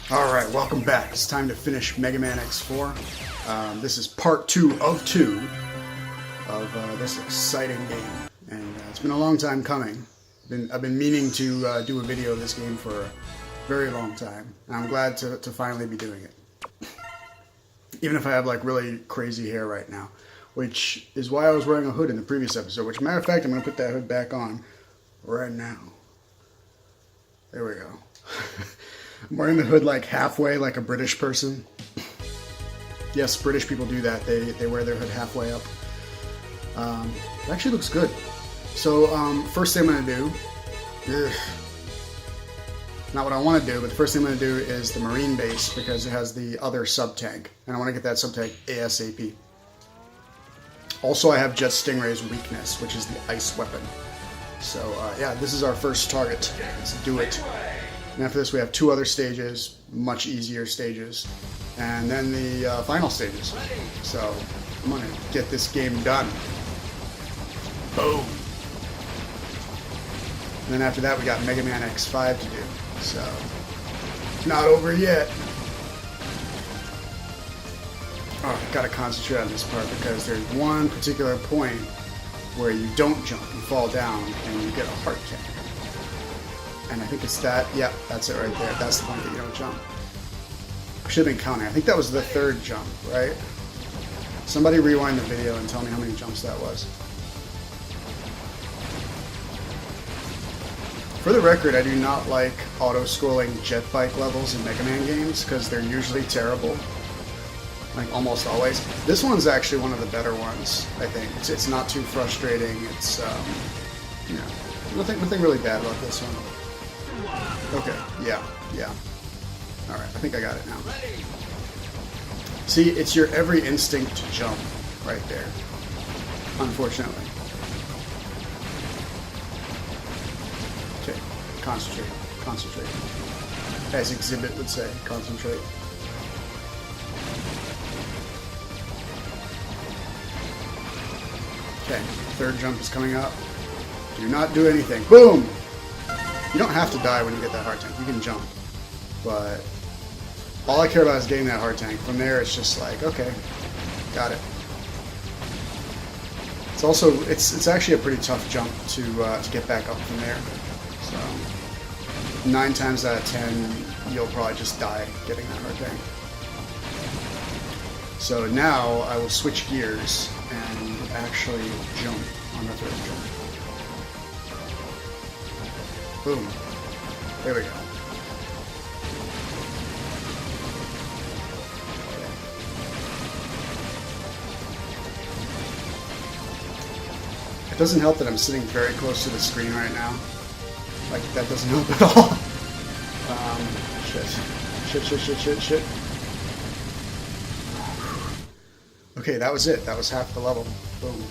Alright, welcome back. It's time to finish Mega Man X4. This is part 2 of 2 of this exciting game. And it's been a long time coming. I've been meaning to do a video of this game for a very long time. And I'm glad to finally be doing it. Even if I have like really crazy hair right now. Which is why I was wearing a hood in the previous episode. Which, matter of fact, I'm going to put that hood back on right now. There we go. I'm wearing the hood like halfway, like a British person. Yes, British people do that. They wear their hood halfway up. It actually looks good. So, first thing I'm going to do... not what I want to do, but the first thing I'm going to do is the Marine base, because it has the other sub-tank. And I want to get that sub-tank ASAP. Also, I have Jet Stingray's weakness, which is the ice weapon. So, yeah, this is our first target. Let's do it. And after this, we have 2 other stages, much easier stages, and then the final stages. So, I'm gonna get this game done. Boom! And then after that, we got Mega Man X5 to do. So, not over yet. Oh, I gotta concentrate on this part because there's one particular point where you don't jump, you fall down, and you get a heart attack. And I think it's that, yeah, that's it right there. That's the point that you don't jump. I should have been counting. I think that was the 3rd jump, right? Somebody rewind the video and tell me how many jumps that was. For the record, I do not like auto-scrolling jet bike levels in Mega Man games because they're usually terrible. Like, almost always. This one's actually one of the better ones, I think. It's not too frustrating. It's, you know, nothing really bad about this one. Okay, yeah. Alright, I think I got it now. See, it's your every instinct to jump right there. Unfortunately. Okay, concentrate. As Exhibit would say, concentrate. Okay, 3rd jump is coming up. Do not do anything. Boom! You don't have to die when you get that heart tank. You can jump. But all I care about is getting that heart tank. From there, it's just like, okay, got it. It's also, it's actually a pretty tough jump to get back up from there. So, 9 times out of 10, you'll probably just die getting that heart tank. So now I will switch gears and actually jump on the 3rd jump. Boom. There we go. Okay. It doesn't help that I'm sitting very close to the screen right now. Like, that doesn't help at all. Shit. Okay, that was it. That was half the level. Boom.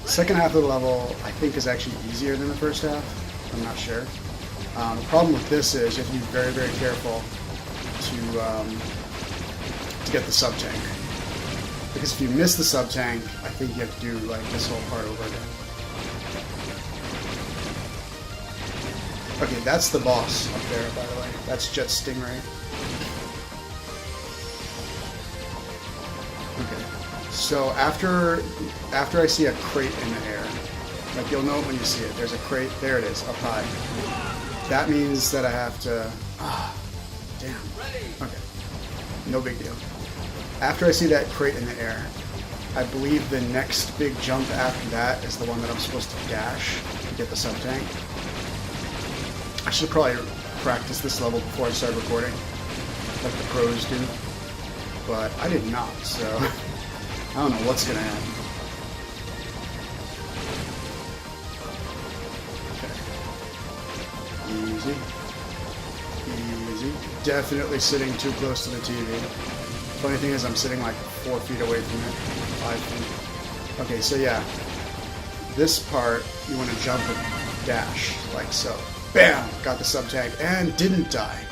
The second half of the level, I think, is actually easier than the first half. I'm not sure. The problem with this is you have to be very, very careful to get the sub-tank. Because if you miss the sub-tank, I think you have to do like this whole part over again. Okay, that's the boss up there, by the way. That's Jet Stingray. Okay. So after I see a crate in the air, like you'll know it when you see it. There's a crate. There it is, up high. That means that I have to... damn. Okay. No big deal. After I see that crate in the air, I believe the next big jump after that is the one that I'm supposed to dash to get the sub-tank. I should probably practice this level before I start recording, like the pros do. But I did not, so I don't know what's going to happen. Easy. Definitely sitting too close to the TV. Funny thing is I'm sitting like 4 feet away from it. 5 feet. Okay, so yeah. This part, you want to jump and dash, like so. Bam! Got the sub-tank and didn't die.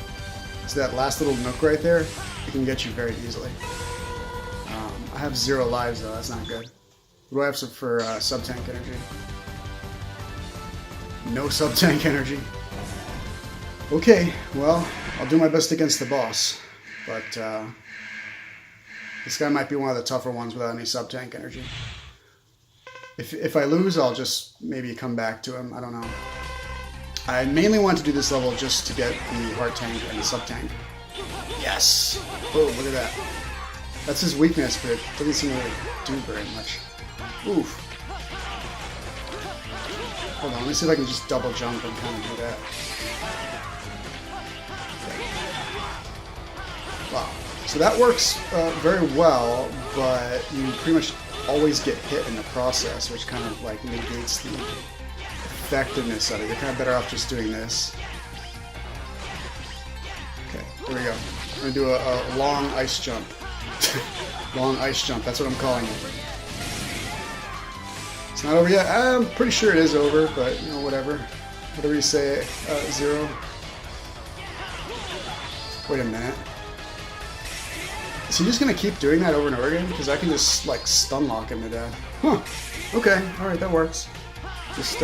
So that last little nook right there, it can get you very easily. I have 0 lives though, that's not good. What do I have for sub-tank energy? No sub-tank energy. Okay, well, I'll do my best against the boss, but this guy might be one of the tougher ones without any sub-tank energy. If I lose, I'll just maybe come back to him. I don't know. I mainly want to do this level just to get the heart tank and the sub-tank. Yes! Oh, look at that. That's his weakness, but it doesn't seem to really do very much. Oof. Hold on, let me see if I can just double jump and kind of do that. Wow. So that works very well, but you pretty much always get hit in the process, which kind of like negates the effectiveness of it. You're kind of better off just doing this. Okay, there we go. I'm going to do a long ice jump. Long ice jump, that's what I'm calling it. It's not over yet. I'm pretty sure it is over, but you know, whatever. Whatever you say, Zero. Wait a minute. Is he just gonna keep doing that over and over again? Because I can just like stun lock him to death. Huh. Okay. All right, that works. Just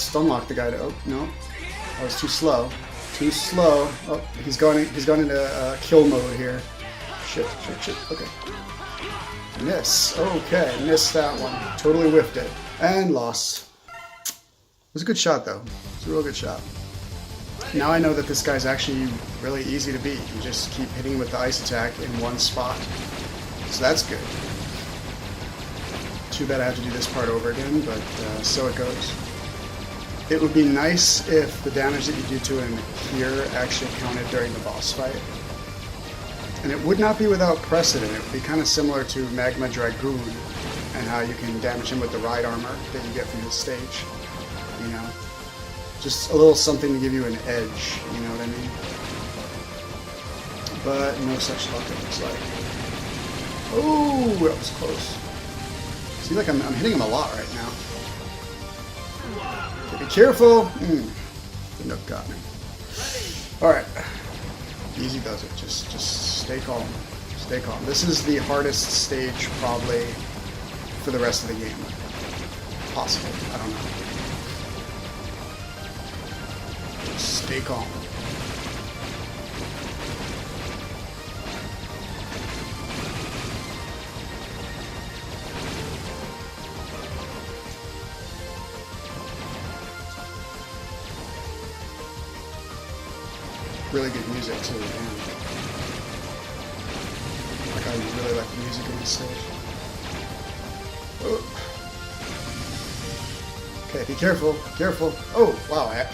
stun lock the guy. Oh no, I was too slow. Too slow. Oh, he's gone into kill mode here. Shit. Okay. Miss. Okay, missed that one. Totally whiffed it and lost. It was a good shot though. It's a real good shot. Now I know that this guy's actually really easy to beat. You just keep hitting him with the ice attack in one spot. So that's good. Too bad I have to do this part over again, but so it goes. It would be nice if the damage that you do to him here actually counted during the boss fight. And it would not be without precedent. It would be kind of similar to Magma Dragoon and how you can damage him with the ride armor that you get from this stage. You know? Just a little something to give you an edge, you know what I mean? But no such luck, it looks like. Oh, that was close. See, like I'm hitting him a lot right now. Okay, be careful. The Nook got me. Alright. Easy does it. Just stay calm. Stay calm. This is the hardest stage, probably, for the rest of the game. Possible. I don't know. Stay calm. Really good music too, man. Like I really like the music in this stage. Oh. Okay, be careful, careful. Oh, wow, I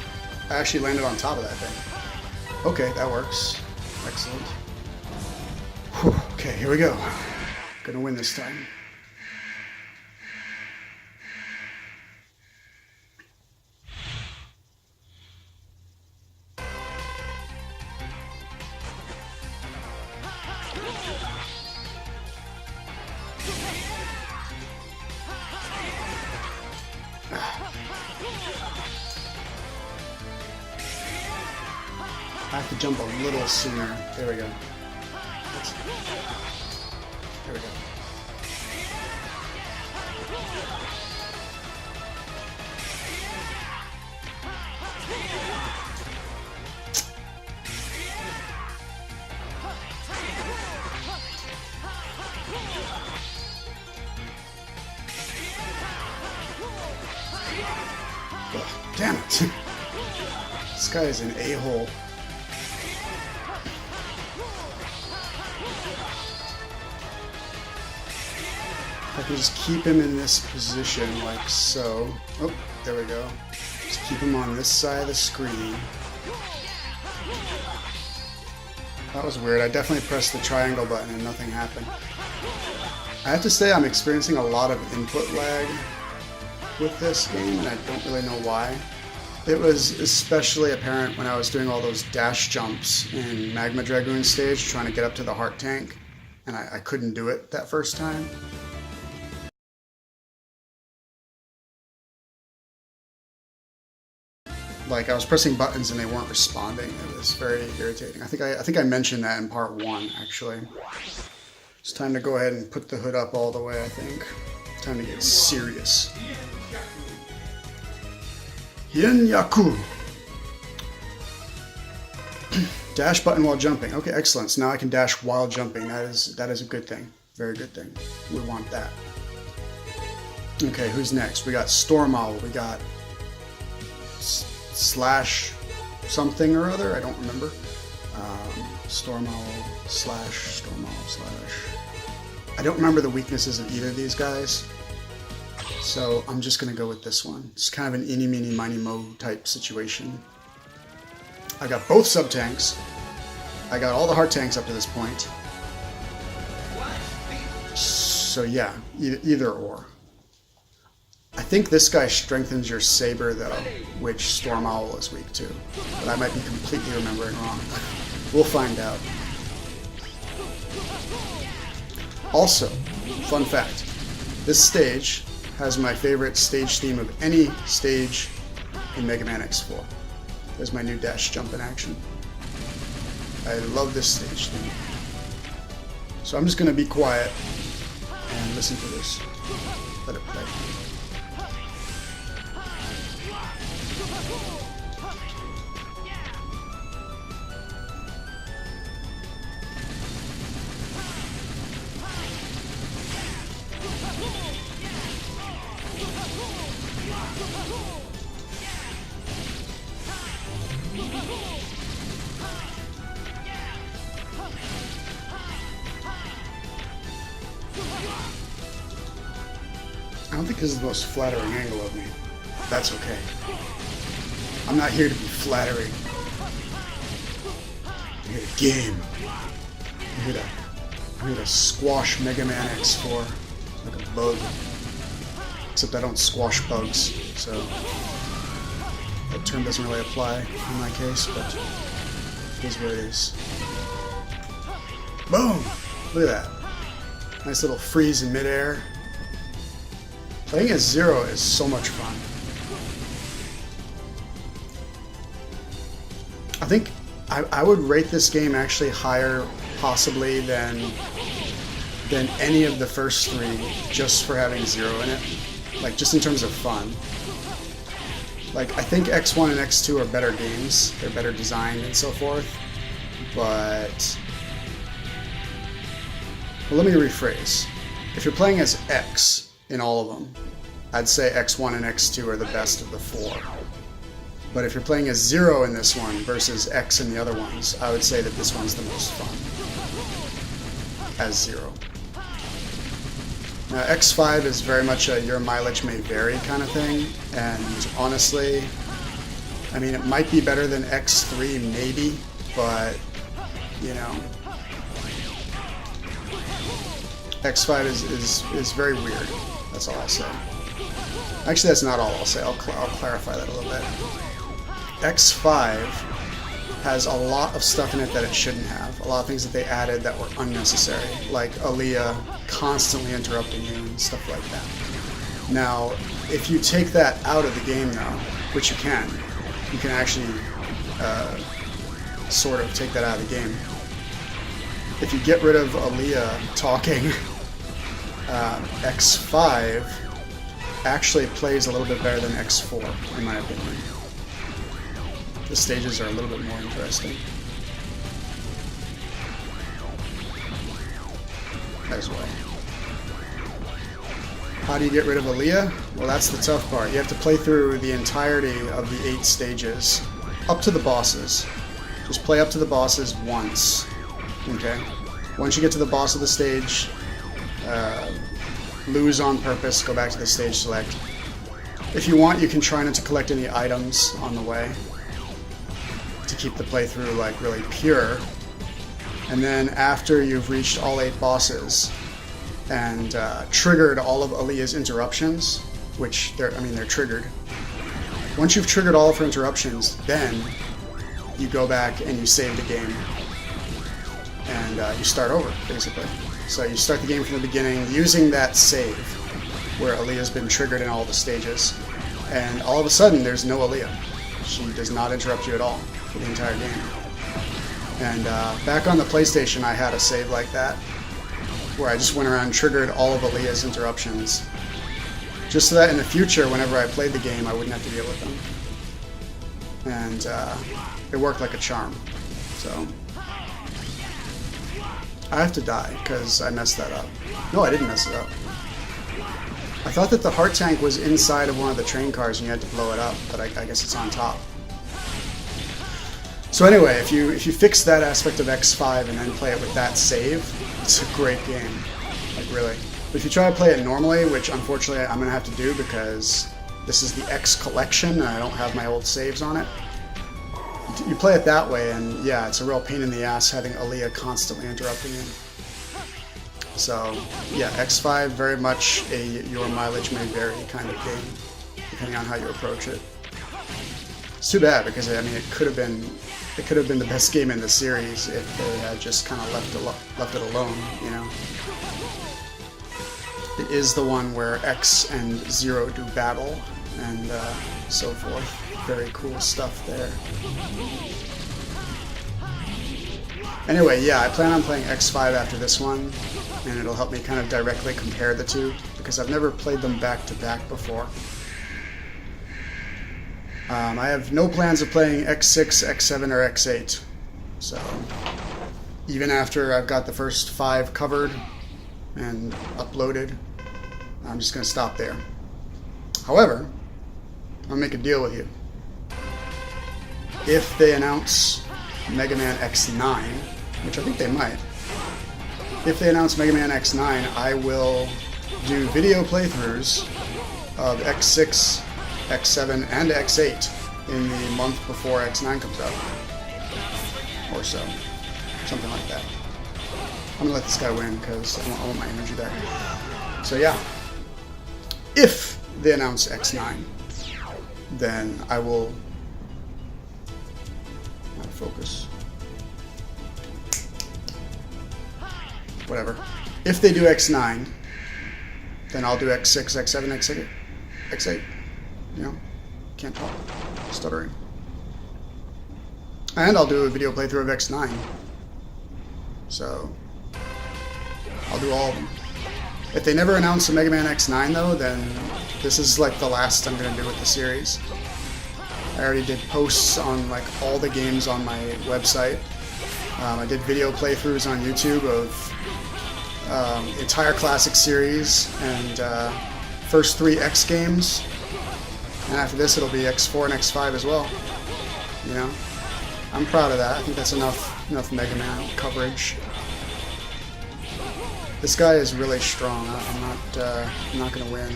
actually landed on top of that thing. Okay, that works. Excellent. Whew. Okay, here we go. Gonna win this time. I have to jump a little sooner. There we go. There we go. Oh, damn it. This guy is an a-hole. I can just keep him in this position like so. Oh, there we go. Just keep him on this side of the screen. That was weird. I definitely pressed the triangle button and nothing happened. I have to say I'm experiencing a lot of input lag with this game, and I don't really know why. It was especially apparent when I was doing all those dash jumps in Magma Dragoon stage, trying to get up to the heart tank, and I couldn't do it that first time. Like I was pressing buttons and they weren't responding. It was very irritating. I think I mentioned that in part 1 actually. It's time to go ahead and put the hood up all the way, I think. Time to get serious. Hien Yaku. Dash button while jumping. Okay, excellent. So now I can dash while jumping. That is a good thing. Very good thing. We want that. Okay, who's next? We got Storm Owl. We got Slash something or other. I don't remember. Storm Owl slash. I don't remember the weaknesses of either of these guys. So I'm just going to go with this one. It's kind of an eeny, meeny, miny, mo type situation. I got both sub-tanks. I got all the heart tanks up to this point. So yeah, either or. I think this guy strengthens your saber though, which Storm Owl is weak to. But I might be completely remembering wrong. We'll find out. Also, fun fact, this stage has my favorite stage theme of any stage in Mega Man X4. There's my new dash jump in action. I love this stage theme. So I'm just going to be quiet and listen to this. Let it play. I don't think this is the most flattering angle of me. That's okay. I'm not here to be flattering. I'm here to game. I'm here to squash Mega Man X4 like a bug. Except I don't squash bugs, so that term doesn't really apply in my case, but it is what it is. Boom! Look at that. Nice little freeze in midair. Playing as Zero is so much fun. I think I would rate this game actually higher possibly than any of the first three just for having Zero in it. Like just in terms of fun. Like I think X1 and X2 are better games. They're better designed and so forth. But well, let me rephrase. If you're playing as X in all of them, I'd say X1 and X2 are the best of the four. But if you're playing as Zero in this one versus X in the other ones, I would say that this one's the most fun. As Zero. Now, X5 is very much a your mileage may vary kind of thing, and honestly, I mean, it might be better than X3 maybe, but, you know, X5 is very weird. That's all I'll say. Actually, that's not all I'll say. I'll clarify that a little bit. X5 has a lot of stuff in it that it shouldn't have. A lot of things that they added that were unnecessary, like Aaliyah constantly interrupting you and stuff like that. Now, if you take that out of the game though, which you can actually sort of take that out of the game. If you get rid of Aaliyah talking, X5 actually plays a little bit better than X4, in my opinion. The stages are a little bit more interesting. As well. How do you get rid of Aaliyah? Well, that's the tough part. You have to play through the entirety of the 8 stages, up to the bosses. Just play up to the bosses once. Okay? Once you get to the boss of the stage, lose on purpose, go back to the stage select. If you want, you can try not to collect any items on the way to keep the playthrough like really pure. And then after you've reached all 8 bosses and triggered all of Aaliyah's interruptions, which they're triggered. Once you've triggered all of her interruptions, then you go back and you save the game. And you start over, basically. So you start the game from the beginning using that save, where Aaliyah's been triggered in all the stages. And all of a sudden, there's no Aaliyah. She does not interrupt you at all for the entire game. And back on the PlayStation, I had a save like that, where I just went around and triggered all of Aaliyah's interruptions, just so that in the future, whenever I played the game, I wouldn't have to deal with them. And it worked like a charm. So I have to die because I messed that up. No, I didn't mess it up. I thought that the heart tank was inside of one of the train cars and you had to blow it up, but I guess it's on top. So anyway, if you fix that aspect of X5 and then play it with that save, it's a great game. Like, really. But if you try to play it normally, which unfortunately I'm going to have to do because this is the X collection and I don't have my old saves on it, you play it that way and yeah, it's a real pain in the ass having Aaliyah constantly interrupting you. So yeah, X5 very much a your mileage may vary kind of game, depending on how you approach it. It's too bad because I mean it could have been the best game in the series if they had just kind of left it alone, you know. It is the one where X and Zero do battle and so forth. Very cool stuff there. Anyway, yeah, I plan on playing X5 after this one, and it'll help me kind of directly compare the two, because I've never played them back to back before. I have no plans of playing X6, X7, or X8, so even after I've got the first 5 covered and uploaded, I'm just going to stop there. However, I'll make a deal with you. If they announce Mega Man X9, which I think they might, if they announce Mega Man X9, I will do video playthroughs of X6, X7, and X8 in the month before X9 comes out. Or so. Something like that. I'm gonna let this guy win because I want my energy back. So yeah. If they announce X9, then I will... Out of focus. Whatever. If they do X9, then I'll do X6, X7, X8. You know? Can't talk. Stuttering. And I'll do a video playthrough of X9. So, I'll do all of them. If they never announce a Mega Man X9 though, then this is like the last I'm going to do with the series. I already did posts on like all the games on my website. I did video playthroughs on YouTube of entire classic series and first 3 X games. And after this it'll be X4 and X5 as well. You know? I'm proud of that. I think that's enough Mega Man coverage. This guy is really strong. I'm not gonna win.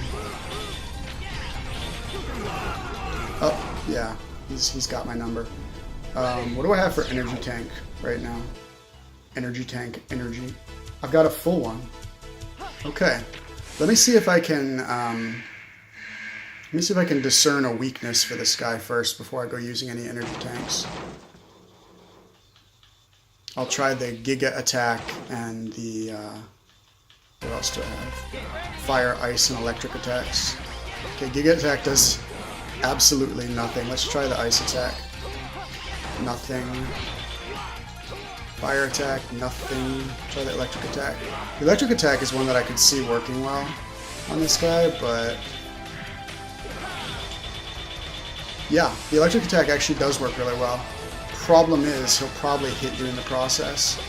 Oh. Yeah, he's got my number. What do I have for energy tank right now? Energy tank, energy. I've got a full one. Okay, let me see if I can. Let me see if I can discern a weakness for this guy first before I go using any energy tanks. I'll try the Giga attack and the. What else do I have? Fire, ice, and electric attacks. Okay, Giga attack does absolutely nothing. Let's try the ice attack. Nothing. Fire attack, nothing. Try the electric attack. The electric attack is one that I could see working well on this guy, but yeah, the electric attack actually does work really well. Problem is, he'll probably hit you in the process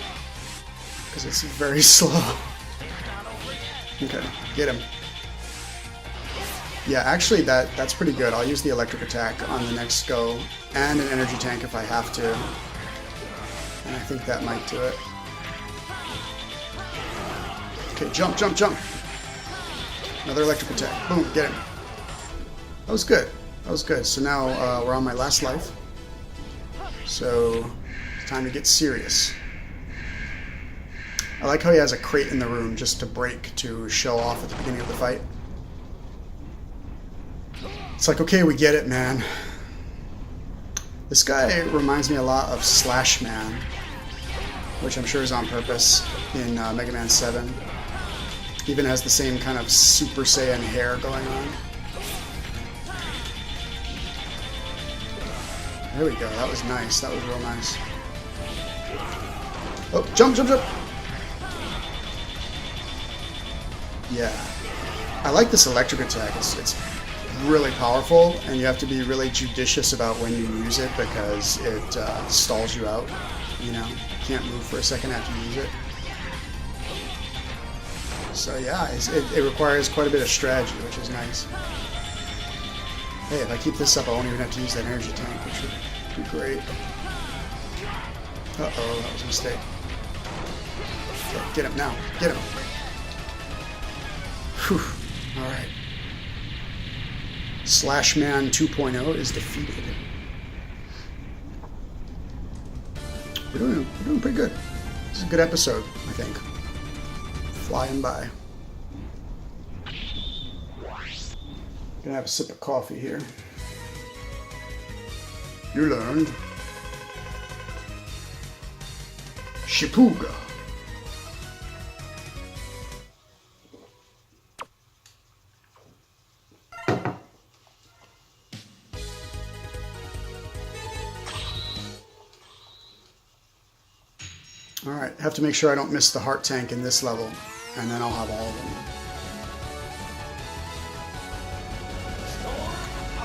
because it's very slow. Okay, get him. Yeah, actually that's pretty good. I'll use the electric attack on the next go, and an energy tank if I have to. And I think that might do it. Okay, jump, jump, jump! Another electric attack. Boom, get him. That was good. That was good. So now we're on my last life. So it's time to get serious. I like how he has a crate in the room just to break to show off at the beginning of the fight. It's like, okay, we get it, man. This guy reminds me a lot of Slash Man, which I'm sure is on purpose in Mega Man 7. Even has the same kind of Super Saiyan hair going on. There we go, that was nice, that was real nice. Oh, jump, jump, jump! Yeah. I like this electric attack, it's really powerful, and you have to be really judicious about when you use it because it stalls you out you know, can't move for a second after you use it. So yeah, it requires quite a bit of strategy, which is nice. Hey, if I keep this up, I won't even have to use that energy tank, which would be great. Uh-oh, that was a mistake. Okay, get him now. Get him. Whew. Alright. Slashman 2.0 is defeated. We're doing pretty good. This is a good episode, I think. Flying by. Gonna have a sip of coffee here. You learned. Shipuga. Alright, have to make sure I don't miss the heart tank in this level, and then I'll have all of them.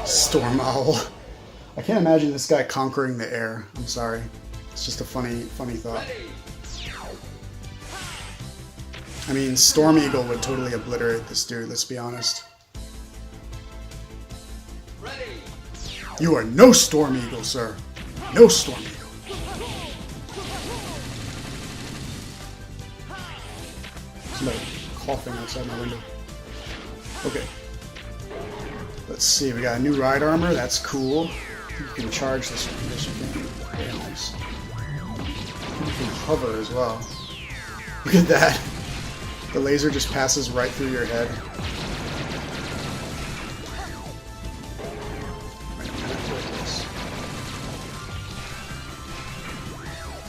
Storm Owl. I can't imagine this guy conquering the air. I'm sorry. It's just a funny thought. I mean, Storm Eagle would totally obliterate this dude, let's be honest. You are no Storm Eagle, sir. No Storm Eagle. Somebody coughing outside my window. Okay. Let's see, we got a new ride armor, that's cool. You can charge this one, yes you can. Very nice. You can hover as well. Look at that. The laser just passes right through your head.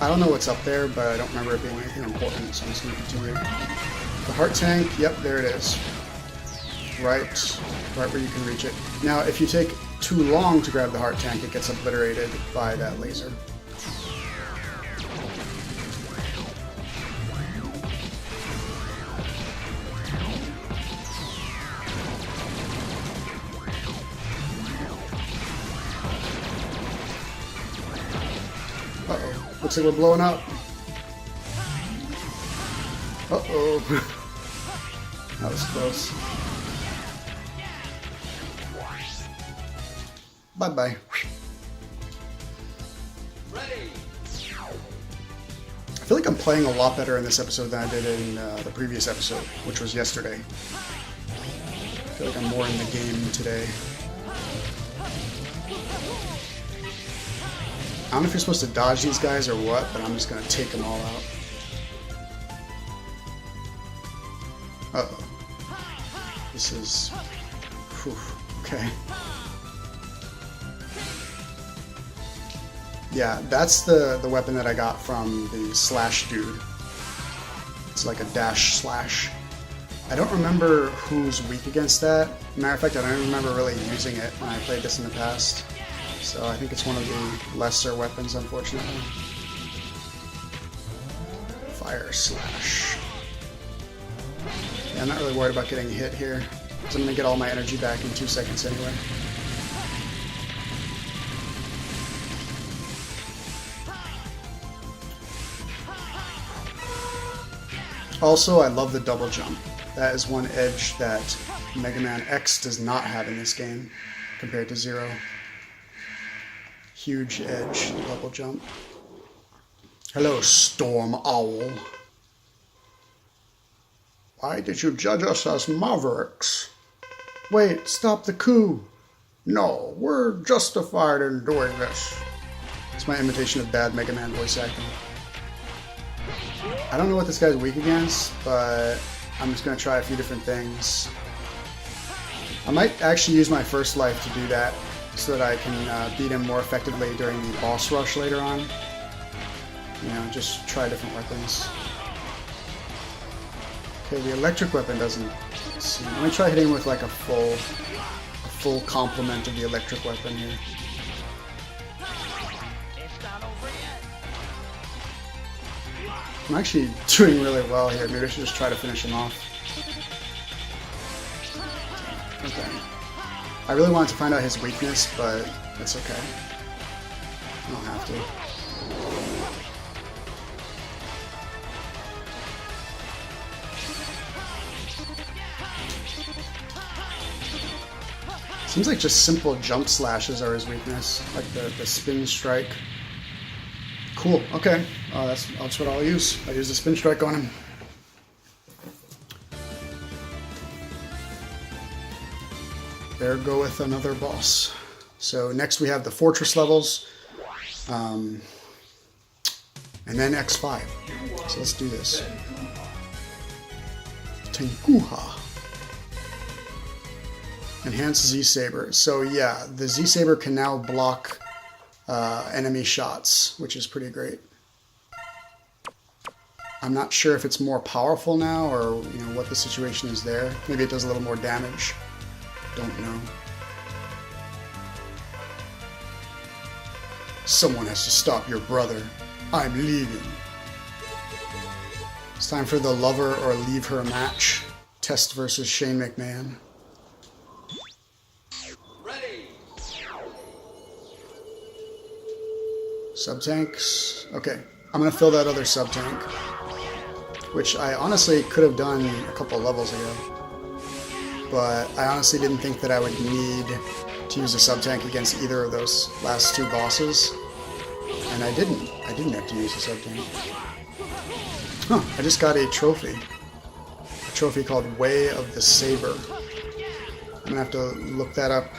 I don't know what's up there, but I don't remember it being anything important, so I'm just going to continue. The heart tank, yep, there it is. Right where you can reach it. Now, if you take too long to grab the heart tank, it gets obliterated by that laser. Uh-oh. Looks like we're blowing up. Uh-oh. That was close. Bye-bye. I feel like I'm playing a lot better in this episode than I did in the previous episode, which was yesterday. I feel like I'm more in the game today. I don't know if you're supposed to dodge these guys or what, but I'm just going to take them all out. Uh-oh. This is... Whew, okay. Yeah, that's the weapon that I got from the slash dude. It's like a dash slash. I don't remember who's weak against that. Matter of fact, I don't remember really using it when I played this in the past. So I think it's one of the lesser weapons, unfortunately. Fire slash. Yeah, I'm not really worried about getting hit here, because I'm going to get all my energy back in 2 seconds anyway. Also, I love the double jump. That is one edge that Mega Man X does not have in this game, compared to Zero. Huge edge, double jump. Hello, Storm Owl. Why did you judge us as mavericks? Wait, stop the coup. No, we're justified in doing this. It's my imitation of bad Mega Man voice acting. I don't know what this guy's weak against, but I'm just going to try a few different things. I might actually use my first life to do that, so that I can beat him more effectively during the boss rush later on. You know, just try different weapons. Okay, the electric weapon doesn't seem... Let me try hitting him with like a full complement of the electric weapon here. I'm actually doing really well here. Maybe I should just try to finish him off. Okay. I really wanted to find out his weakness, but that's okay. I don't have to. Seems like just simple jump slashes are his weakness, like the spin strike. Cool, okay. That's what I'll use. I'll use the spin strike on him. There goeth another boss. So next we have the fortress levels. And then X5. So let's do this. Tenkuha. Enhanced Z-Saber. So yeah, the Z-Saber can now block enemy shots, which is pretty great. I'm not sure if it's more powerful now or what the situation is there. Maybe it does a little more damage. Don't know. Someone has to stop your brother. I'm leaving. It's time for the lover or leave her match. Test versus Shane McMahon. Ready. Sub-tanks. Okay, I'm gonna fill that other sub-tank, which I honestly could have done a couple levels ago. But I honestly didn't think that I would need to use a sub-tank against either of those last two bosses. And I didn't. I didn't have to use a sub-tank. Huh, I just got a trophy. A trophy called Way of the Saber. I'm gonna have to look that up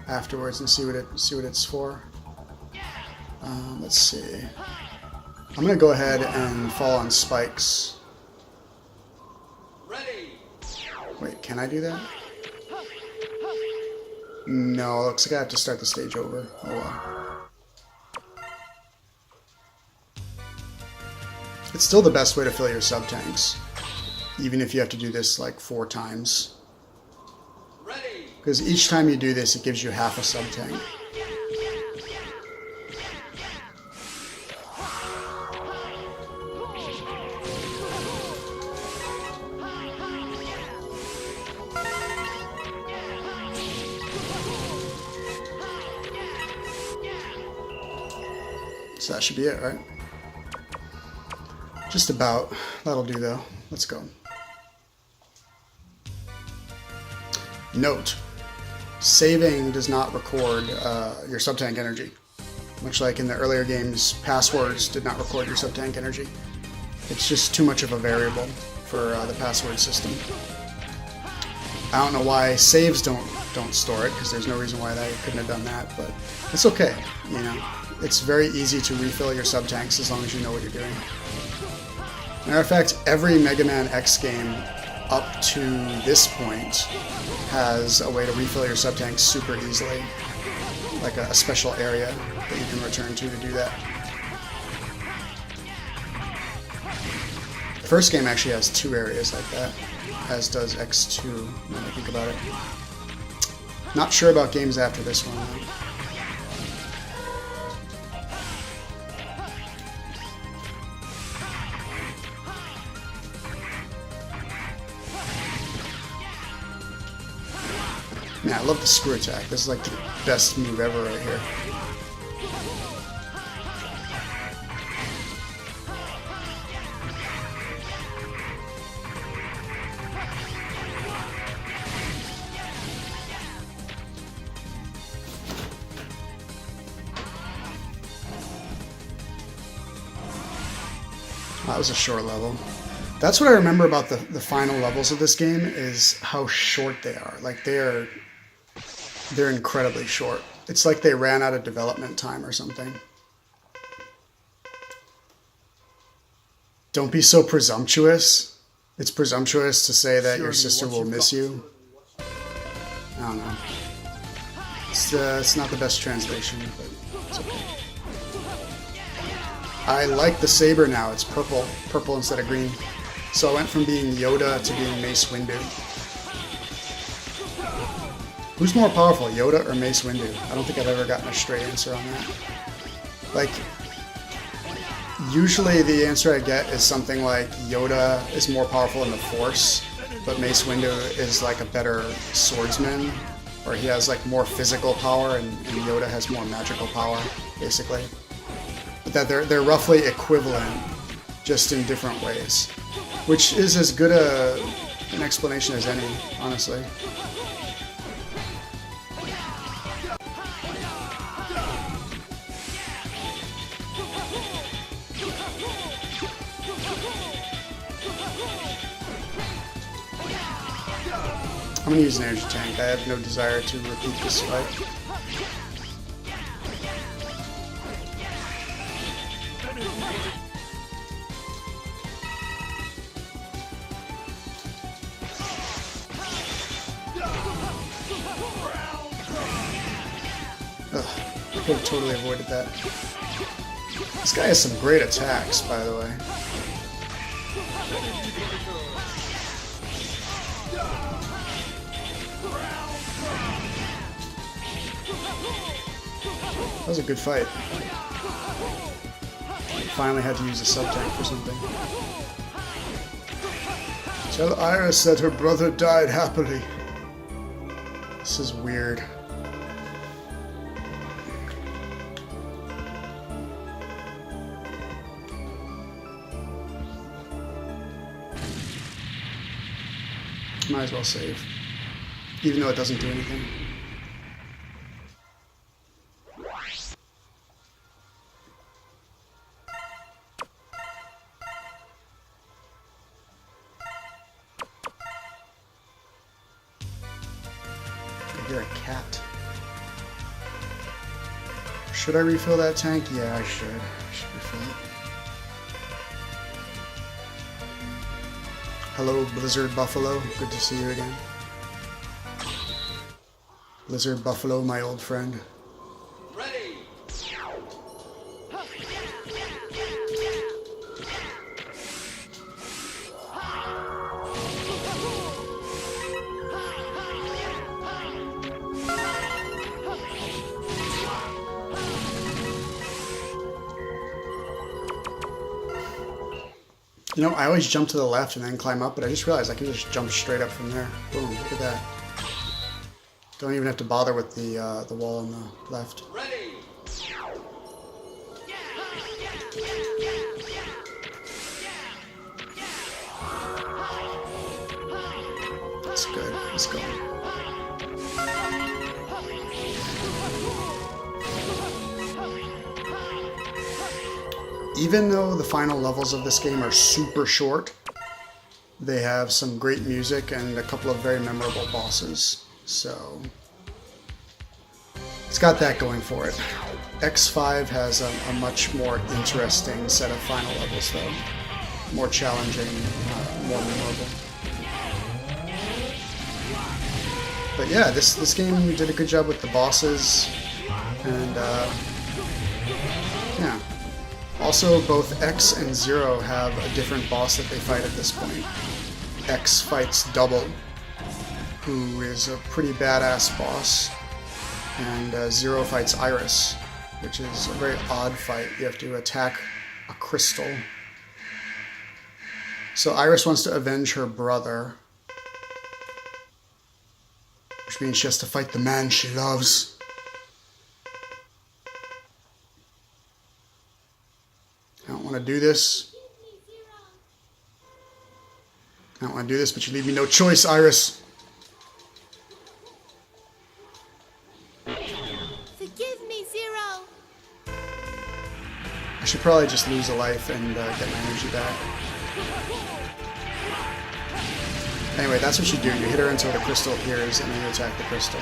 afterwards and see what it's for. Let's see. I'm gonna go ahead and fall on spikes. Ready. Wait, can I do that? No, looks like I have to start the stage over. Oh well. It's still the best way to fill your sub-tanks, even if you have to do this like 4 times. Ready. Because each time you do this, it gives you half a sub-tank. So that should be it, right? Just about. That'll do though. Let's go. Note: saving does not record your sub-tank energy. Much like in the earlier games, passwords did not record your sub-tank energy. It's just too much of a variable for the password system. I don't know why saves don't store it, because there's no reason why they couldn't have done that, but it's okay, It's very easy to refill your sub-tanks as long as you know what you're doing. Matter of fact, every Mega Man X game up to this point has a way to refill your sub-tanks super easily. Like a special area that you can return to do that. The first game actually has 2 areas like that, as does X2, when I think about it. Not sure about games after this one, though. Man, I love the screw attack. This is like the best move ever right here. That was a short level. That's what I remember about the final levels of this game, is how short they are. Like, they're incredibly short. It's like they ran out of development time or something. Don't be so presumptuous. It's presumptuous to say that your sister will miss you. I don't know. It's not the best translation, but it's okay. I like the saber now. It's purple instead of green. So I went from being Yoda to being Mace Windu. Who's more powerful, Yoda or Mace Windu? I don't think I've ever gotten a straight answer on that. Like, usually the answer I get is something like Yoda is more powerful in the Force, but Mace Windu is like a better swordsman, or he has like more physical power, and Yoda has more magical power, basically. But that they're roughly equivalent, just in different ways, which is as good an explanation as any, honestly. I'm gonna use an energy tank. I have no desire to repeat this fight. Ugh, I could have totally avoided that. This guy has some great attacks, by the way. That was a good fight. Finally had to use a sub-tank for something. Tell Iris that her brother died happily. This is weird. Might as well save, even though it doesn't do anything. You're a cat. Should I refill that tank? Yeah, I should. I should refill it. Hello, Blizzard Buffalo. Good to see you again. Blizzard Buffalo, my old friend. Ready. You know, I always jump to the left and then climb up, but I just realized I can just jump straight up from there. Boom, look at that. Don't even have to bother with the wall on the left. Ready. That's good. Let's go. Even though the final levels of this game are super short, they have some great music and a couple of very memorable bosses. So it's got that going for it. X5 has a much more interesting set of final levels, though. More challenging, more memorable. But yeah, this game did a good job with the bosses, and yeah. Also, both X and Zero have a different boss that they fight at this point. X fights Double, who is a pretty badass boss, and Zero fights Iris, which is a very odd fight. You have to attack a crystal. So Iris wants to avenge her brother, which means she has to fight the man she loves. I don't want to do this. I don't want to do this, but you leave me no choice, Iris. Forgive me, Zero. I should probably just lose a life and get my energy back. Anyway, that's what you do. You hit her until the crystal appears, and then you attack the crystal.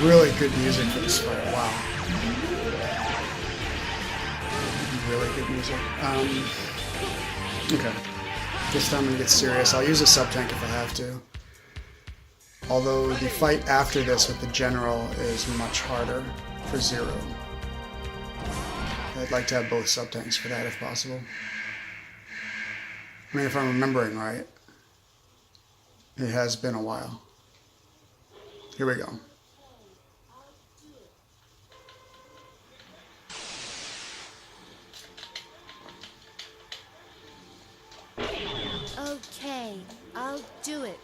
Really good music for this fight. Wow. Really good music. Okay. This time I'm gonna get serious. I'll use a sub-tank if I have to. Although the fight after this with the general is much harder for Zero. I'd like to have both sub-tanks for that if possible. I mean, if I'm remembering right. It has been a while. Here we go. Okay, I'll do it.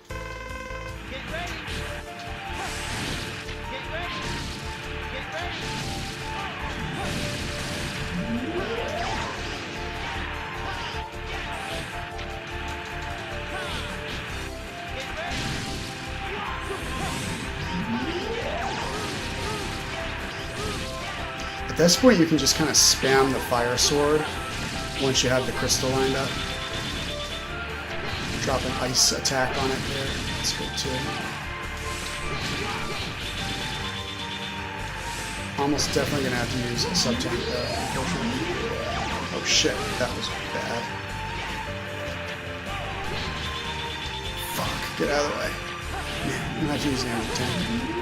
Get ready! Get ready! Get ready! Get ready! this point, you can just kind of spam the fire sword once you have the crystal lined up. Drop an ice attack on it there. That's good too. Almost definitely gonna have to use a sub-tank though, unfortunately. Oh shit, that was bad. Fuck, get out of the way. Man, I'm gonna have to use the energy tank.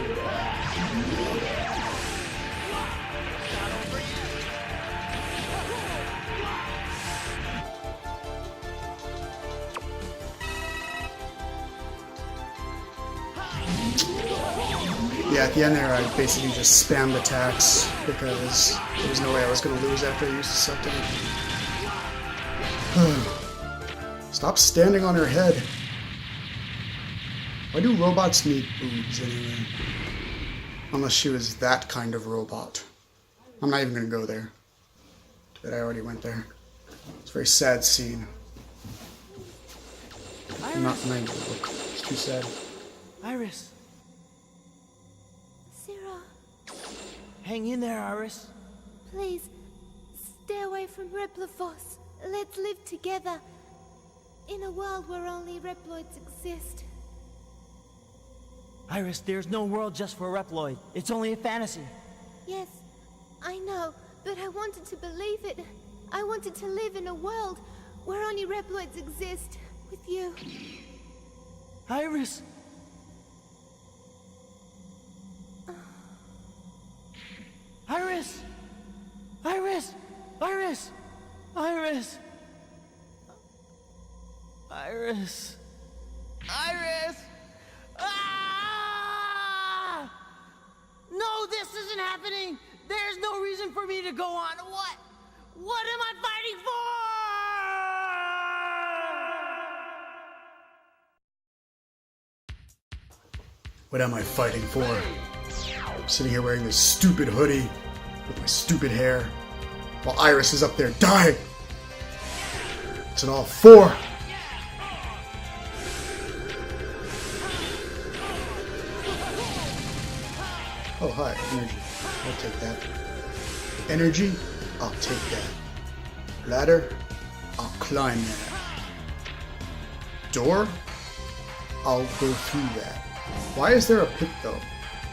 Yeah, at the end there, I basically just spammed attacks because there was no way I was going to lose after I used the sub-tank. Stop standing on her head. Why do robots need boobs anyway? Unless she was that kind of robot. I'm not even going to go there. But I already went there. It's a very sad scene. I'm not going to look. It's too sad. Iris, Zero, hang in there, Iris. please, stay away from Replifos. Let's live together. In a world where only Reploids exist. Iris, there's no world just for Reploid. It's only a fantasy. Yes, I know, but I wanted to believe it. I wanted to live in a world where only Reploids exist. With you. Iris! Iris! Iris! Iris! Iris! Iris! Iris! Ah! No, this isn't happening! There's no reason for me to go on. What? What am I fighting for? What am I fighting for? I'm sitting here wearing this stupid hoodie with my stupid hair while Iris is up there dying. It's an all four. Oh, hi, energy. I'll take that. Energy, I'll take that. Ladder, I'll climb that. Door, I'll go through that. Why is there a pit though?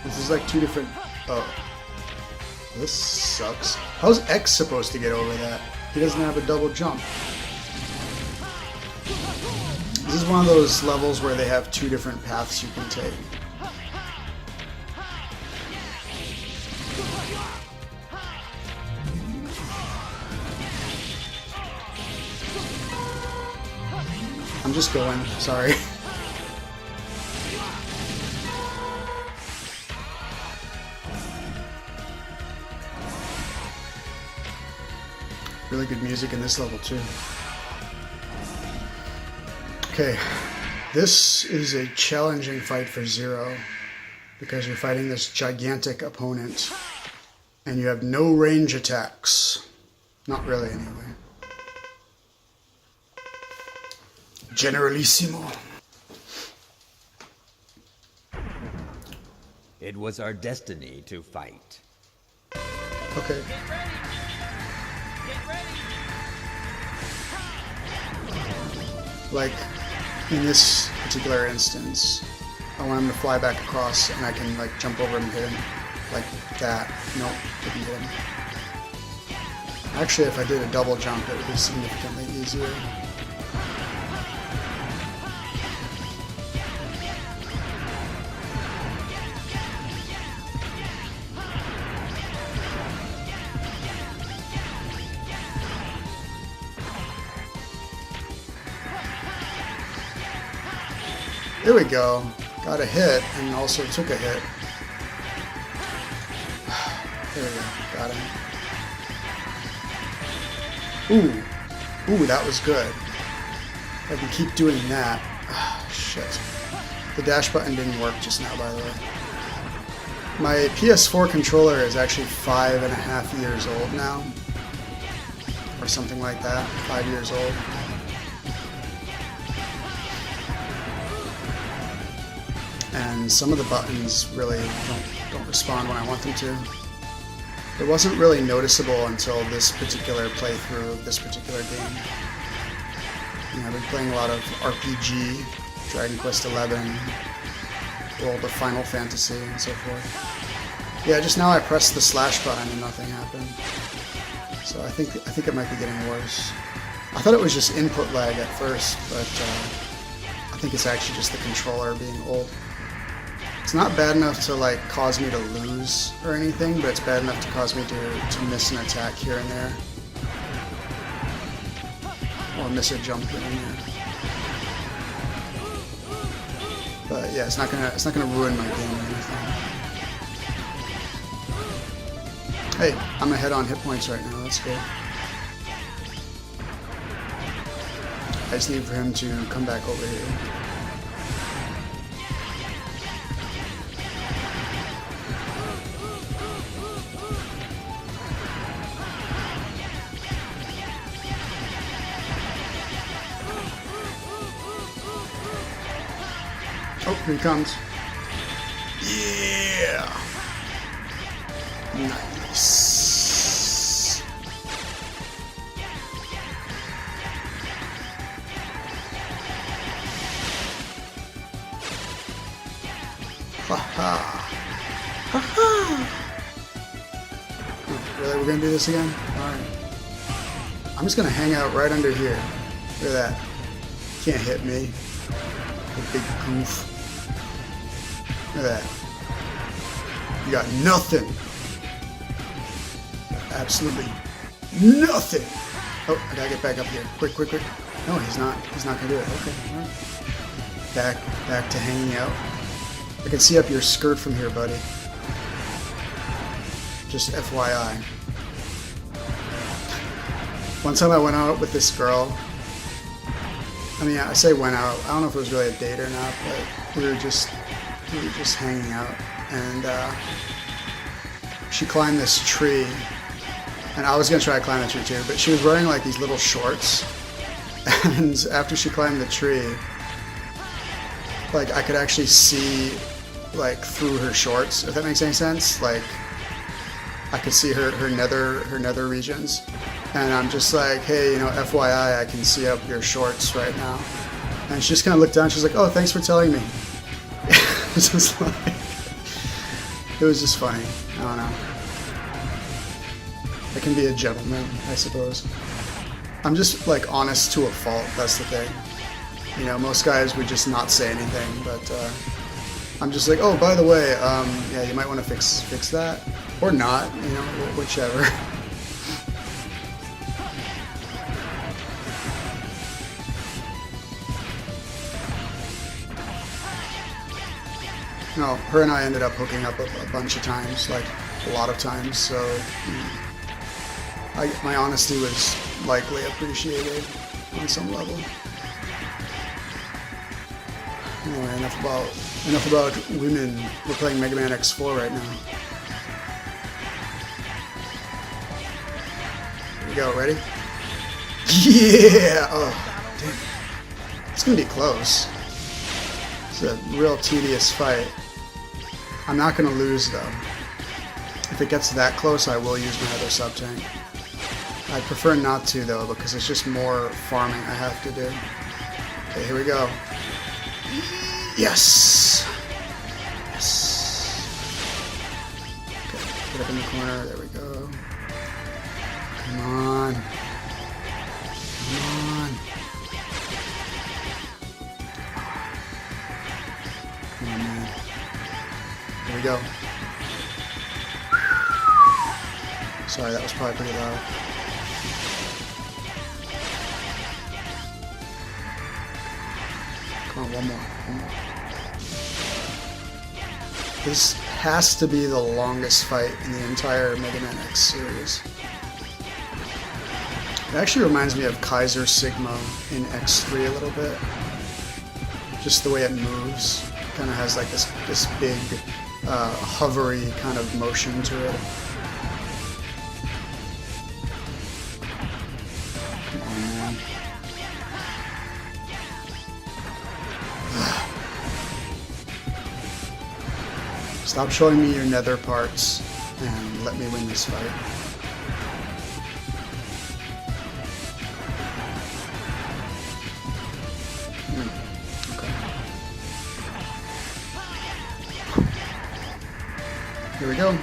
This is like two different... Oh. This sucks. How's X supposed to get over that? He doesn't have a double jump. This is one of those levels where they have two different paths you can take. I'm just going, sorry. Really good music in this level too. Okay, this is a challenging fight for Zero because you're fighting this gigantic opponent and you have no range attacks. Not really anyway. Generalissimo. It was our destiny to fight. Okay. Like, in this particular instance, I want him to fly back across and I can like jump over and hit him like that. Nope, didn't hit him. Actually, if I did a double jump, it would be significantly easier. There we go. Got a hit and also took a hit. There we go. Got him. Ooh, that was good. I can keep doing that. Shit. The dash button didn't work just now, by the way. My PS4 controller is actually 5.5 years old now. Or something like that. 5 years old. And some of the buttons really don't respond when I want them to. It wasn't really noticeable until this particular playthrough of this particular game. You know, I've been playing a lot of RPG, Dragon Quest XI, World of Final Fantasy, and so forth. Yeah, just now I pressed the slash button and nothing happened. So I think it might be getting worse. I thought it was just input lag at first, but I think it's actually just the controller being old. It's not bad enough to like cause me to lose or anything, but it's bad enough to cause me to miss an attack here and there. Or miss a jump here and there. But yeah, it's not gonna ruin my game or anything. Hey, I'm ahead on hit points right now, that's good. I just need for him to come back over here. Oh, here he comes. Yeah! Nice. Haha. Haha. Really? We're gonna do this again? Alright. I'm just gonna hang out right under here. Look at that. Can't hit me. A big goof. Look at that. You got nothing. Absolutely nothing. Oh, I gotta get back up here. Quick, quick, quick. No, he's not gonna do it. Okay, all right. Back to hanging out. I can see up your skirt from here, buddy. Just FYI. One time I went out with this girl. I mean, I say went out. I don't know if it was really a date or not, but we were just hanging out, and she climbed this tree, and I was gonna try to climb the tree too, but she was wearing like these little shorts, and after she climbed the tree, like I could actually see like through her shorts, if that makes any sense. Like I could see her nether regions, and I'm just like, hey, you know, FYI, I can see up your shorts right now. And she just kind of looked down. She's like, oh, thanks for telling me. It's just like, it was just funny. I don't know. I can be a gentleman, I suppose. I'm just like honest to a fault. That's the thing. You know, most guys would just not say anything, but I'm just like, oh, by the way, yeah, you might want to fix that, or not. You know, whichever. No, her and I ended up hooking up a bunch of times, like a lot of times, so my honesty was likely appreciated on some level. Anyway, enough about women. We're playing Mega Man X4 right now. Here we go, ready? Yeah! Oh, damn. It's gonna be close. It's a real tedious fight. I'm not going to lose, though. If it gets that close, I will use my other sub-tank. I prefer not to, though, because it's just more farming I have to do. Okay, here we go. Yes! Yes! Okay, get up in the corner. There we go. Come on. Come on. Come on, man. Here we go. Sorry, that was probably pretty loud. Come on, one more. This has to be the longest fight in the entire Mega Man X series. It actually reminds me of Kaiser Sigma in X3 a little bit. Just the way it moves. Kind of has like this big hovery kind of motion to it. Come on, man. Stop showing me your nether parts and let me win this fight. Okay. Here we go.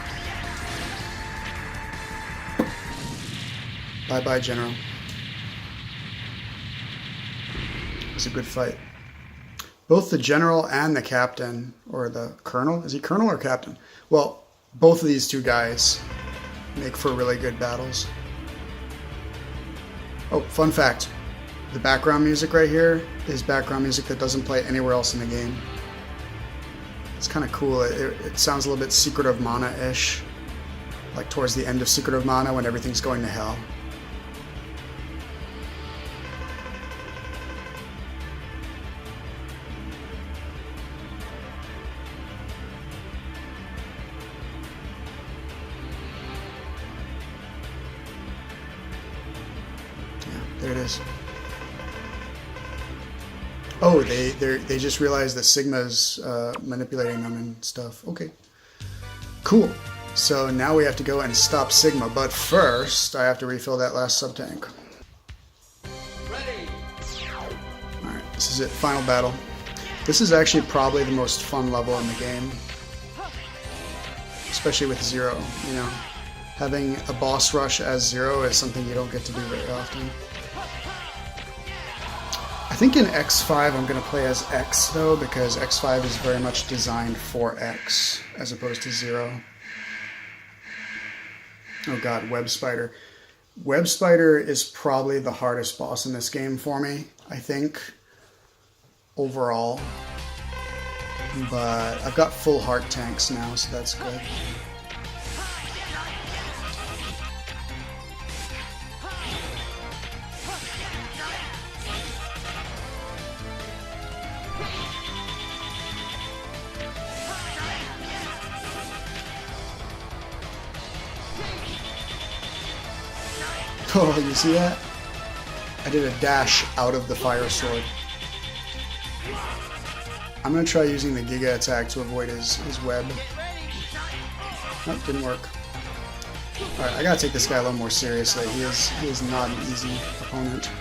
Bye-bye, General. It was a good fight. Both the General and the Captain, or the Colonel, is he Colonel or Captain? Well, both of these two guys make for really good battles. Oh, fun fact. The background music right here is background music that doesn't play anywhere else in the game. It's kind of cool. It sounds a little bit Secret of Mana-ish. Like towards the end of Secret of Mana when everything's going to hell. There it is. Oh, they just realized that Sigma's manipulating them and stuff. Okay, cool. So now we have to go and stop Sigma, but first I have to refill that last sub-tank. Alright, this is it. Final battle. This is actually probably the most fun level in the game. Especially with Zero, you know. Having a boss rush as Zero is something you don't get to do very often. I think in X5 I'm going to play as X though, because X5 is very much designed for X as opposed to Zero. Oh god, Web Spider. Web Spider is probably the hardest boss in this game for me, I think, overall. But I've got full heart tanks now, so that's good. Oh, you see that? I did a dash out of the fire sword. I'm going to try using the Giga attack to avoid his web. Nope, didn't work. Alright, I gotta take this guy a little more seriously. He is not an easy opponent.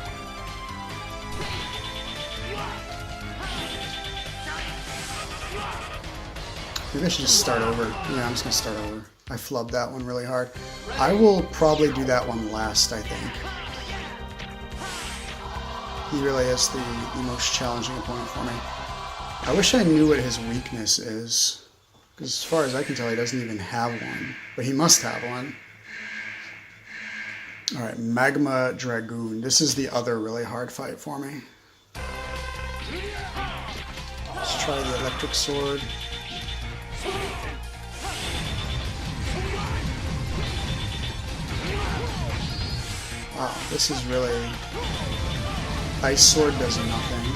Maybe I should just start over. Yeah, I'm just going to start over. I flubbed that one really hard. I will probably do that one last, I think. He really is the most challenging opponent for me. I wish I knew what his weakness is. Because as far as I can tell, he doesn't even have one. But he must have one. Alright, Magma Dragoon. This is the other really hard fight for me. Let's try the Electric Sword. Wow, this is really... Ice Sword does nothing.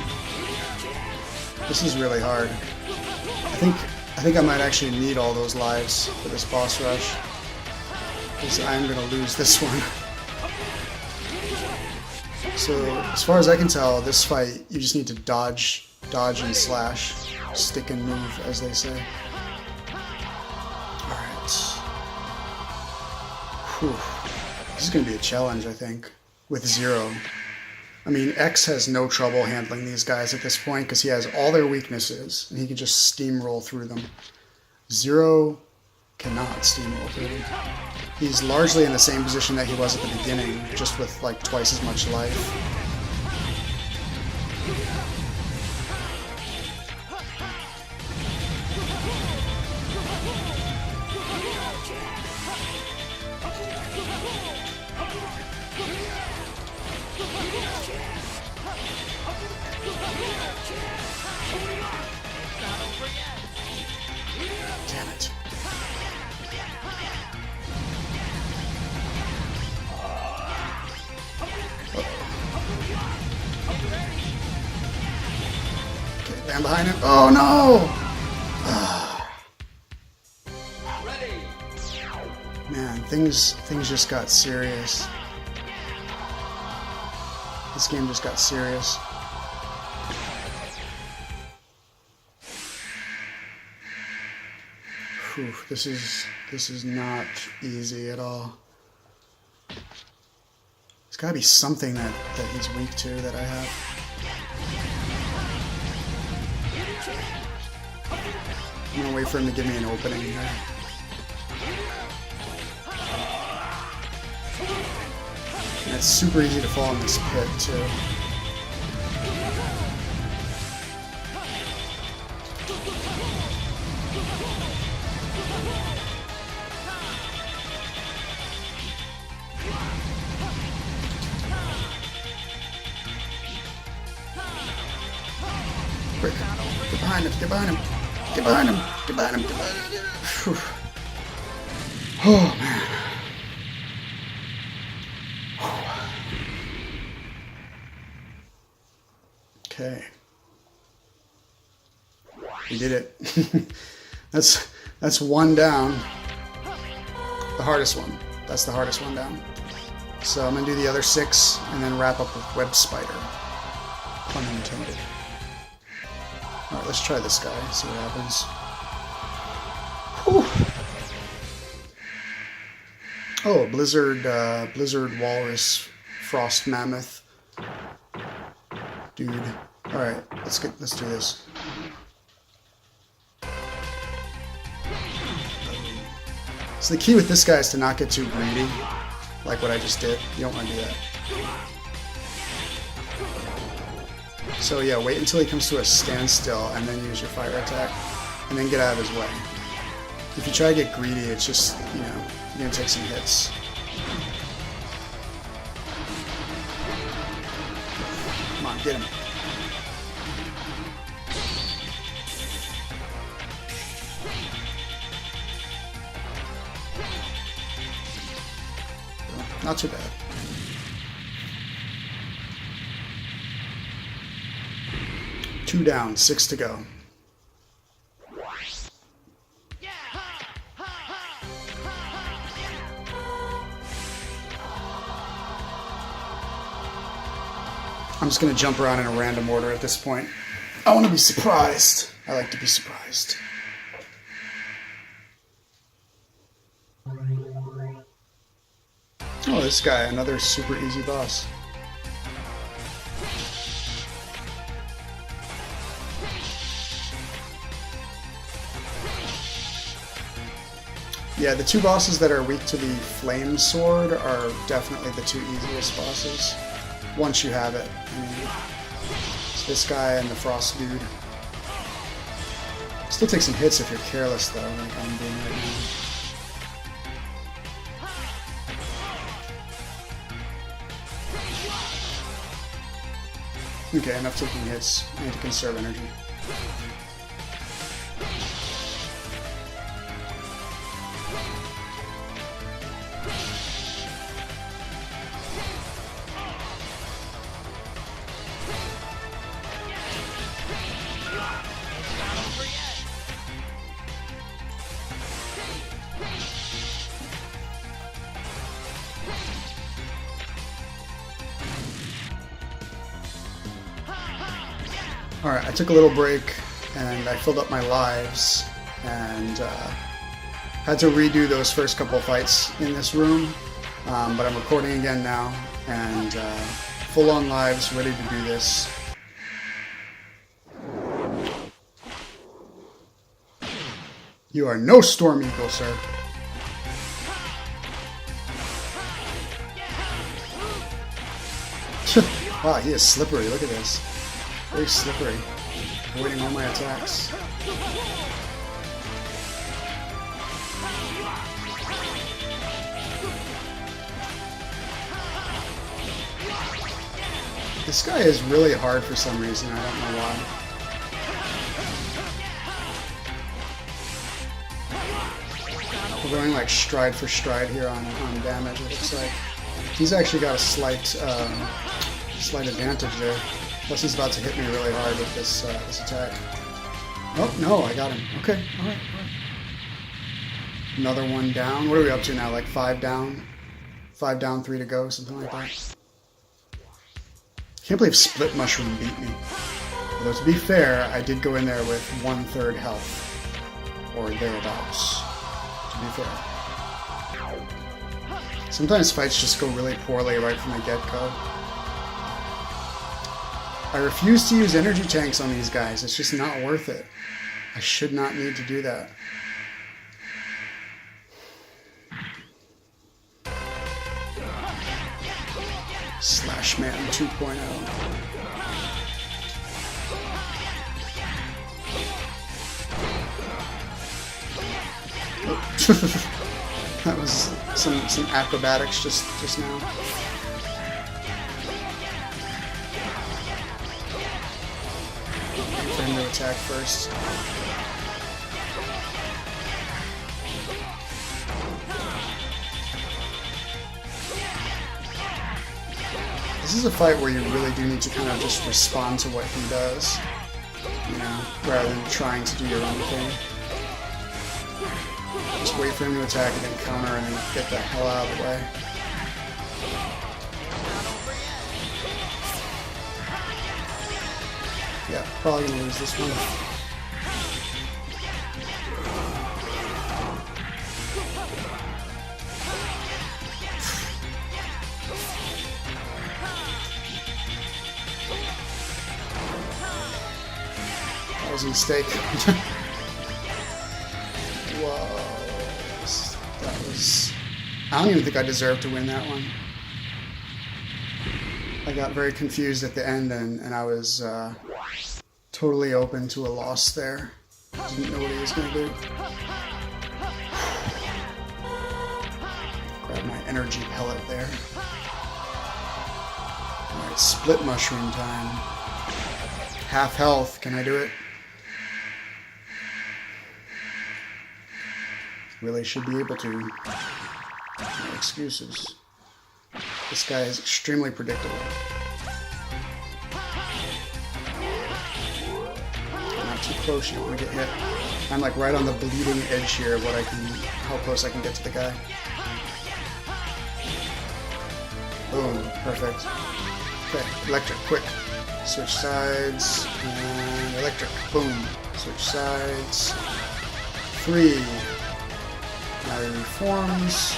This is really hard. I think I might actually need all those lives for this boss rush. Because I'm going to lose this one. So, as far as I can tell, this fight, you just need to dodge and slash. Stick and move, as they say. Alright. Whew. This is going to be a challenge, I think, with Zero. I mean, X has no trouble handling these guys at this point because he has all their weaknesses and he can just steamroll through them. Zero cannot steamroll through them. He's largely in the same position that he was at the beginning, just with like twice as much life. Damn it. Okay, stand behind him. Oh no! Man, things just got serious. This game just got serious. Whew, this is not easy at all. There's gotta be something that he's weak to that I have. I'm gonna wait for him to give me an opening here. And it's super easy to fall in this pit too. Quick. Get behind him, get behind him, get behind him, get behind him, get behind him. Whew. Oh man. Okay. We did it. That's one down. The hardest one. That's the hardest one down. So I'm gonna do the other 6 and then wrap up with Web Spider. Pun intended. Alright, let's try this guy, see what happens. Whew. Oh, Blizzard Walrus Frost Mammoth. Dude. Alright, let's do this. So the key with this guy is to not get too greedy, like what I just did. You don't want to do that. So yeah, wait until he comes to a standstill and then use your fire attack, and then get out of his way. If you try to get greedy, it's just, you know, you're going to take some hits. Come on, get him. Not too bad. Two down, 6 to go. I'm just going to jump around in a random order at this point. I want to be surprised. I like to be surprised. Oh, this guy, another super easy boss. Yeah, the 2 bosses that are weak to the Flame Sword are definitely the 2 easiest bosses. Once you have it. I mean, it's this guy and the Frost Dude. Still take some hits if you're careless, though, like I'm doing right now. Okay, enough taking hits. I need to conserve energy. Alright, I took a little break and I filled up my lives and had to redo those first couple fights in this room, but I'm recording again now and full on lives, ready to do this. You are no Storm Eagle, sir. Wow, he is slippery, look at this. Very slippery, avoiding all my attacks. This guy is really hard for some reason, I don't know why. We're going like stride for stride here on damage, it looks like. He's actually got a slight advantage there. Plus he's about to hit me really hard with this attack. Oh, no, I got him. Okay, alright. Another one down. What are we up to now? Like 5 down? 5 down, 3 to go, something like that. Can't believe Split Mushroom beat me. Although to be fair, I did go in there with 1/3 health. Or thereabouts. to be fair. Sometimes fights just go really poorly right from the get-go. I refuse to use energy tanks on these guys. It's just not worth it. I should not need to do that. Slash Man 2.0. That was some acrobatics just now. For him to attack first. This is a fight where you really do need to kind of just respond to what he does, you know, rather than trying to do your own thing. Just wait for him to attack and then counter and then get the hell out of the way. Yeah, probably gonna lose this one. That was a mistake. Whoa. That was... I don't even think I deserved to win that one. I got very confused at the end and I was totally open to a loss there. Didn't know what he was going to do. Grab my energy pellet there. Alright, split mushroom time. Half health, can I do it? Really should be able to. No excuses. This guy is extremely predictable. Not too close, you don't want to get hit. I'm like right on the bleeding edge here of how close I can get to the guy. Boom, perfect. Okay, electric, quick. Switch sides, and electric, boom. Switch sides. 3. Now he reforms.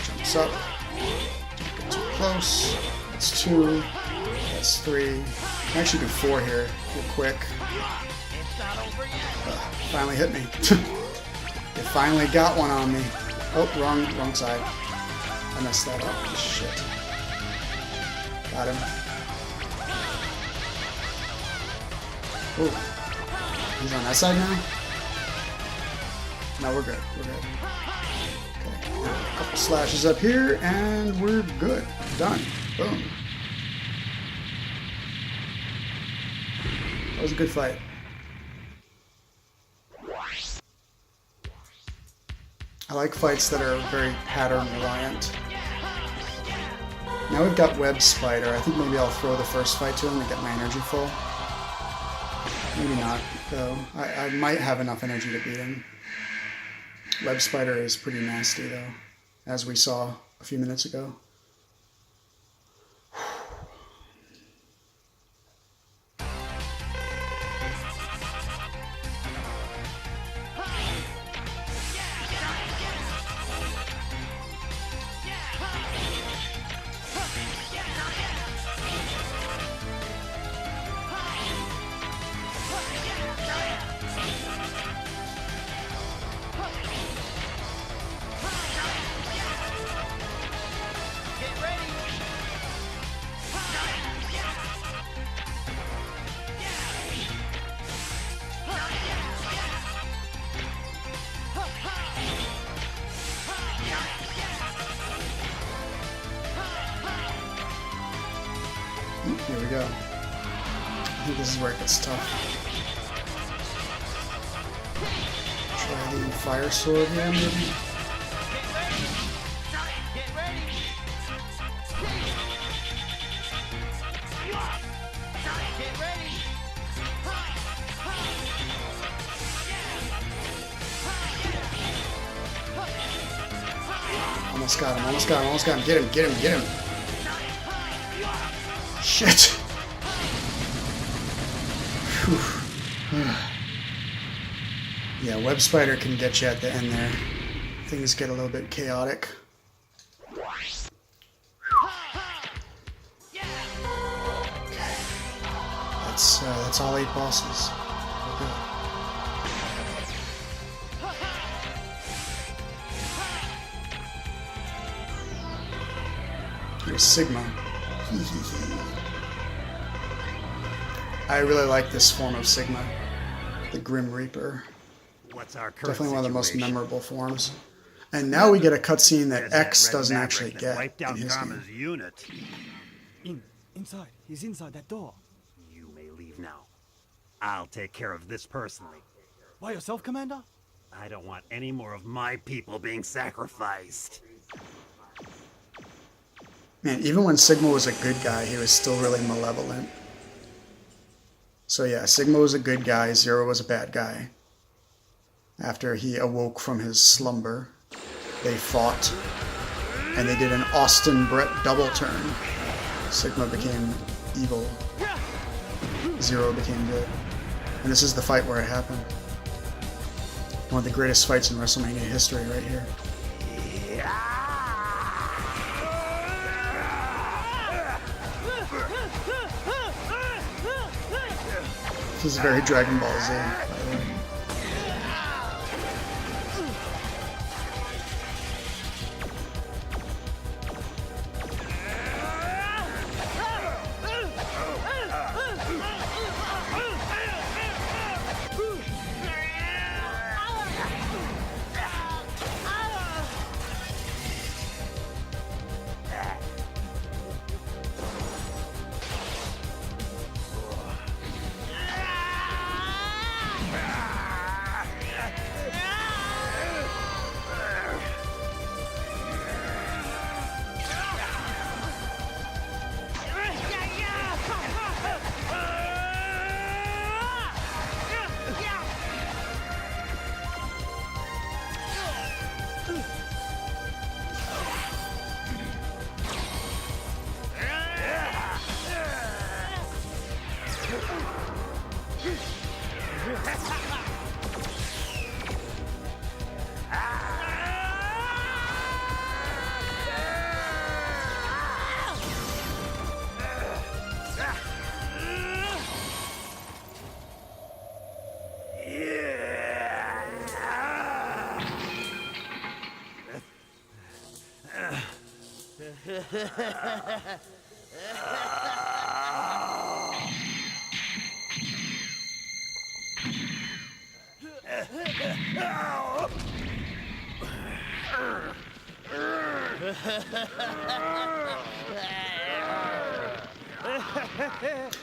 Jumps up. Don't get too close. That's 2. That's 3. I can actually do 4 here, real quick. Finally hit me. They finally got one on me. Oh, wrong side. I messed that up. Shit. Got him. Oh, he's on that side now? No, we're good. We're good. Okay, now a couple slashes up here, and we're good. Done. Boom. That was a good fight. I like fights that are very pattern reliant. Now we've got Web Spider. I think maybe I'll throw the first fight to him to get my energy full. Maybe not, though. I might have enough energy to beat him. Web Spider is pretty nasty, though, as we saw a few minutes ago. Here we go. I think this is where it gets tough. Try the fire sword here, maybe? Almost got him, almost got him, almost got him. Get him, get him, get him. Shit. Yeah, Web Spider can get you at the end there. things get a little bit chaotic. Okay. That's all 8 bosses. Okay. Here's Sigma. I really like this form of Sigma, the Grim Reaper. What's our current Definitely one of the most situation? memorable forms. And now we get a cutscene that There's X that red doesn't maverick actually that get wiped in out his Karma's game. unit. Inside. He's inside that door. You may leave now. I'll take care of this personally. By yourself, Commander? I don't want any more of my people being sacrificed. Man, even when Sigma was a good guy, he was still really malevolent. So yeah, Sigma was a good guy, Zero was a bad guy. After he awoke from his slumber, they fought, and they did an Austin Brett double turn. Sigma became evil, Zero became good. And this is the fight where it happened. One of the greatest fights in WrestleMania history right here. This is very Dragon Ball Z, by the way.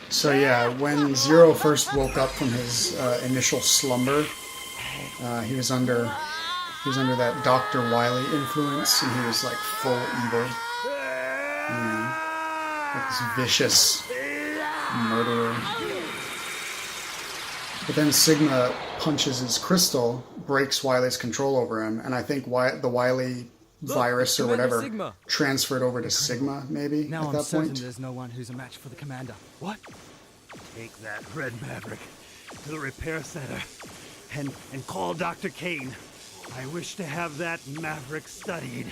So yeah, when Zero first woke up from his initial slumber, he was under that Dr. Wily influence, and he was like full evil, like this vicious murderer. But then Sigma punches his crystal, breaks Wily's control over him, and I think the Wily virus or whatever Sigma transferred over to Sigma, maybe, Now at I'm that certain point. there's no one who's a match for the Commander. What? Take that red maverick to the repair center and call Dr. Kane. I wish to have that maverick studied.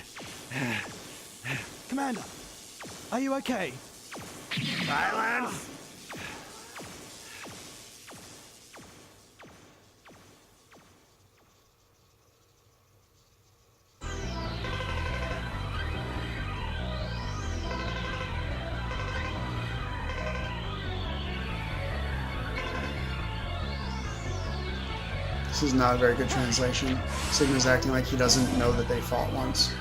Commander, are you okay? Silence! This is not a very good translation. Sigma's acting like he doesn't know that they fought once.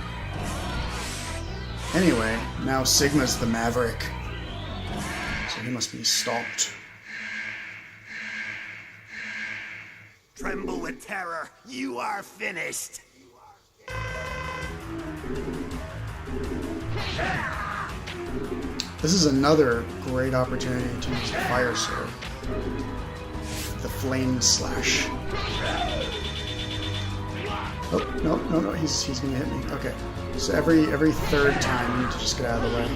Anyway, now Sigma's the Maverick. So he must be stalked. Tremble with terror. You are finished. This is another great opportunity to use the Fire Sword. The Flame Slash. Oh, no, he's gonna hit me. Okay. So every third time you need to just get out of the way.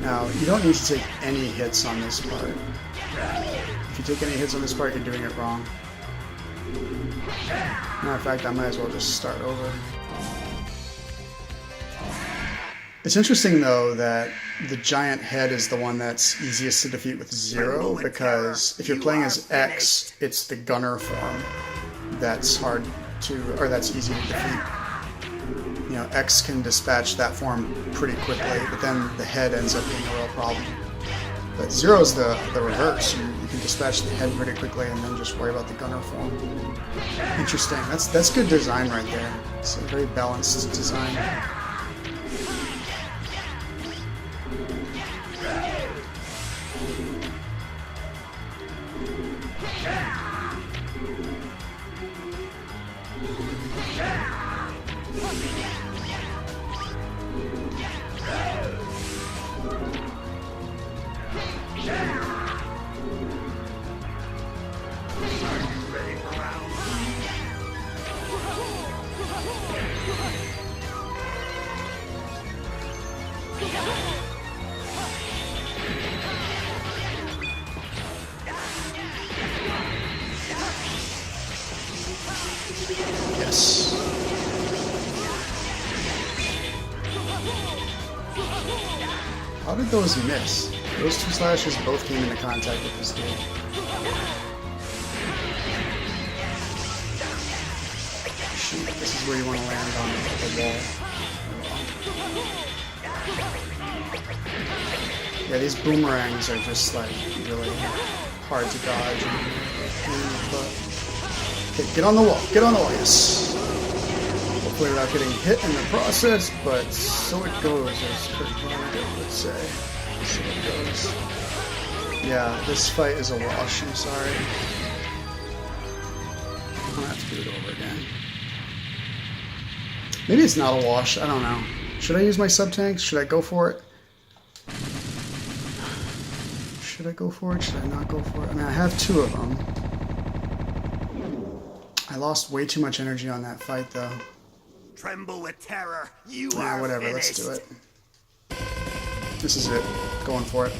Now, you don't need to take any hits on this part. If you take any hits on this part, you're doing it wrong. Matter of fact, I might as well just start over. It's interesting though that the giant head is the one that's easiest to defeat with Zero, because if you're playing as X, it's the gunner form that's hard to, or that's easy to defeat. You know, X can dispatch that form pretty quickly, but then the head ends up being a real problem. But Zero's the reverse. You can dispatch the head pretty quickly and then just worry about the gunner form. Interesting. That's good design right there. It's a very balanced design. Yes. How did those miss? Those two slashes both came into contact with this dude. Shoot, this is where you want to land on the wall. Yeah, these boomerangs are just like really hard to dodge. Okay, get on the wall. Get on the wall. Yes. Hopefully without getting hit in the process, but so it goes, as Kurt Vonnegut would say. So it goes. Yeah, this fight is a wash. I'm sorry. I'm gonna have to do it over again. Maybe it's not a wash. I don't know. Should I use my sub-tanks? Should I go for it? Should I go for it? Should I not go for it? I mean, I have two of them. I lost way too much energy on that fight, though. Tremble with terror. You Nah, are whatever. finished. Let's do it. This is it. Going for it.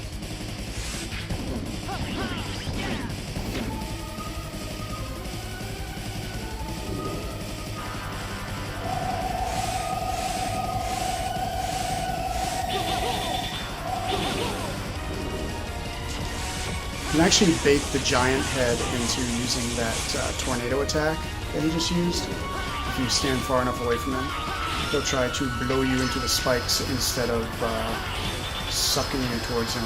You can actually bait the giant head into using that tornado attack that he just used. If you stand far enough away from him, he'll try to blow you into the spikes instead of sucking you towards him,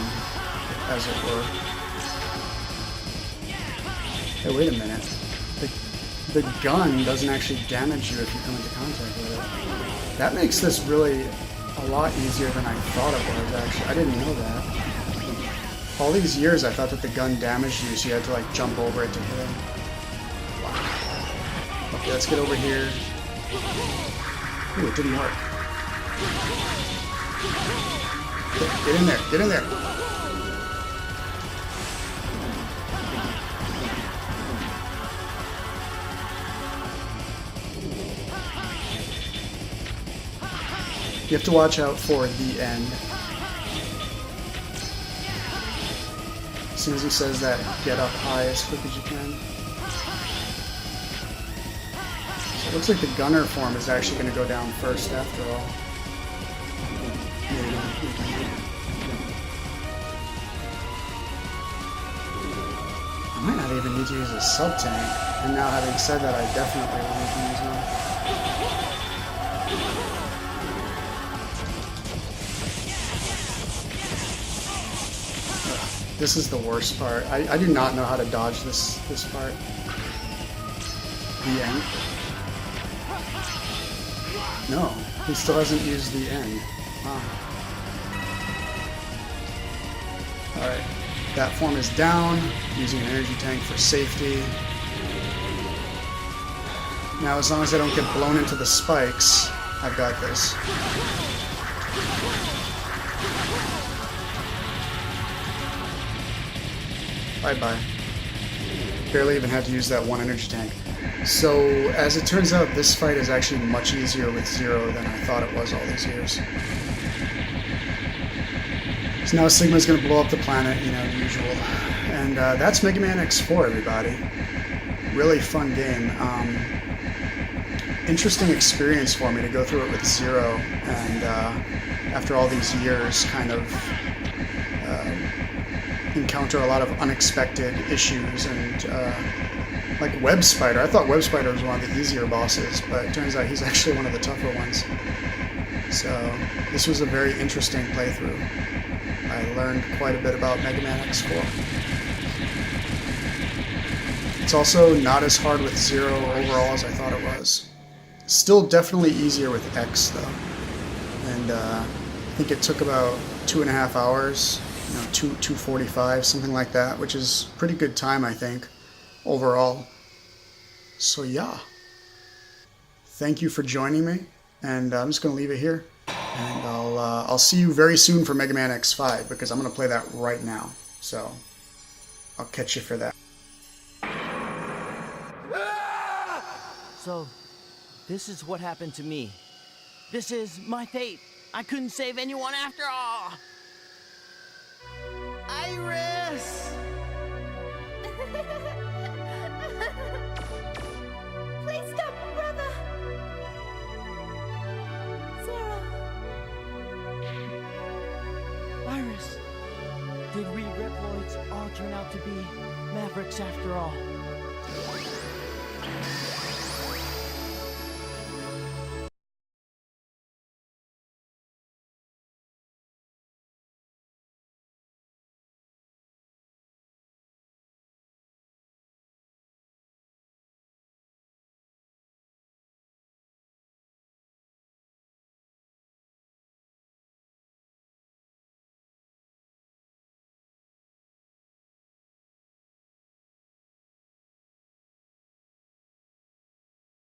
as it were. Hey, wait a minute. The gun doesn't actually damage you if you come into contact with it. That makes this really a lot easier than I thought it was, actually. I didn't know that. All these years I thought that the gun damaged you, so you had to like jump over it to hit him. Wow. Okay, let's get over here. Ooh, it didn't work. Okay, get in there, get in there. You have to watch out for the end. As soon as he says that, get up high as quick as you can. So it looks like the gunner form is actually going to go down first after all. Maybe. I might not even need to use a sub-tank. And now having said that, I definitely will need to use one. This is the worst part. I do not know how to dodge this part. The end. No, he still hasn't used the end. Wow. Alright, that form is down, using an energy tank for safety. Now as long as I don't get blown into the spikes, I've got this. Bye-bye. Barely even had to use that one energy tank. So, as it turns out, this fight is actually much easier with Zero than I thought it was all these years. So now Sigma's going to blow up the planet, you know, the usual. And that's Mega Man X4, everybody. really fun game. Interesting experience for me to go through it with Zero, and after all these years, kind of encounter a lot of unexpected issues and like Web Spider. I thought Web Spider was one of the easier bosses, but it turns out he's actually one of the tougher ones. So this was a very interesting playthrough. I learned quite a bit about Mega Man X4. It's also not as hard with Zero overall as I thought it was. Still definitely easier with X though. And I think it took about 2.5 hours, 2:45, something like that, which is pretty good time I think, overall. So yeah. Thank you for joining me, and I'm just gonna leave it here. And I'll see you very soon for Mega Man X5 because I'm gonna play that right now. So I'll catch you for that. So, this is what happened to me. This is my fate. I couldn't save anyone after all. Iris! Please stop, brother! Zero. Iris, did we Reploids all turn out to be Mavericks after all?